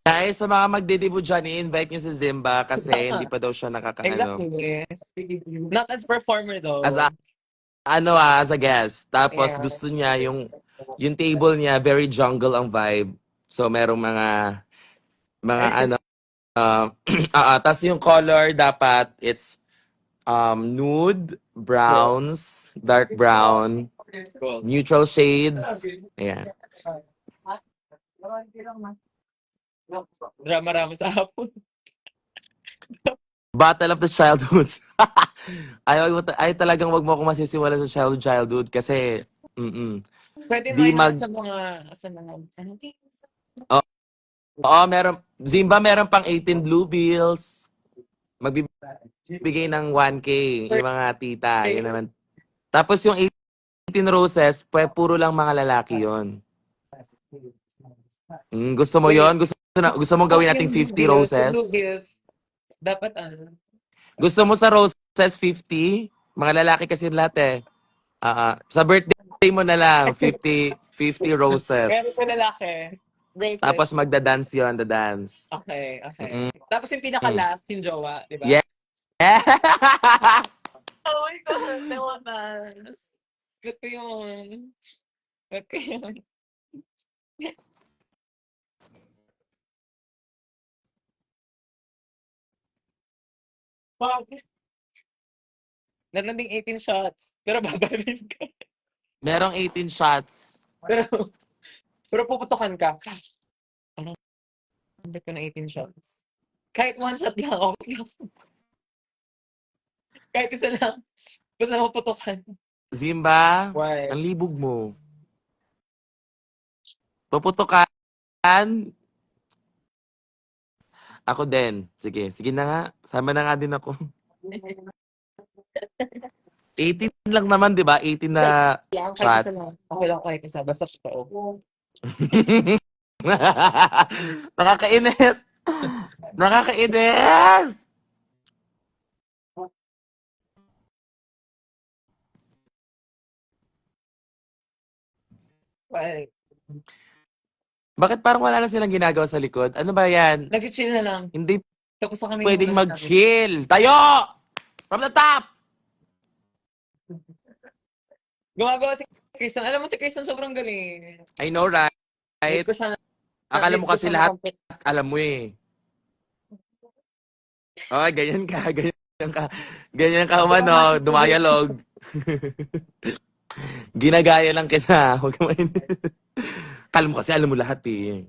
Guys, sa mga magdedebut dyan, i-invite niyo si Zimba kasi hindi pa daw siya nakakaano. Exactly. Not as performer As though. as a guest. Tapos Yeah. gusto niya yung table niya very jungle ang vibe. So merong mga ano tas yung color dapat it's nude, browns, dark brown, Cool. neutral shades. Ayan. Drama-rama sa hapon. Battle of the Childhood. Ay talagang wag mo akong masisiwala sa childhood kasi Pwede di minor mag sa mga ano? Oo, Zimba meron pang 18 blue bills. Magbibigay ng 1K yung mga tita. Yun naman. Tapos yung 18 roses, puro lang mga lalaki yon. Gusto mo yon? Gusto mo gawin nating 50 Yung blue roses? bills, dapat ano? Gusto mo sa roses 50? Mga lalaki kasi lahat eh. Sa birthday mo na lang, 50 roses. Meron pa lalaki. Roses. Tapos magda-dance yon, the dance. Okay. Mm-mm. Tapos yung pinaka-last, yung jowa, di ba? Yeah. Oh my God, I want that. Good ko yun. Good ko yun. Meron ding 18 shots. Pero babalin ka. Merong 18 shots. Pero puputukan ka. Ano? Hindi ko na 18 shots. Kahit one shot lang, okay lang. Kahit isa lang. Basta maputukan. Zimba, Why? ang libog mo. Puputukan. Ako din. Sige na nga. Sama na nga din ako. 18 lang naman, di ba? 18 na Lang, kahit isa shots. lang. Okay lang kahit isa. Basta totoo. Nakakainis. Nakakainis. Why? Bakit parang wala na silang ginagawa sa likod? Ano ba yan? Nag-chill na lang. Hindi Tapos na kami pwedeng mga mag-chill. Tayo! From the top! Gumagawa si Christian. Alam mo si Christian sobrang galing. I know, right? Need ko siya Akala mo kasi lahat na-compete. alam mo eh. Oh, ganyan ka. Ganyan ka umano, dumayalog. Ginagaya lang kita. Huwag ka mainis. Akala mo kasi alam mo lahat eh.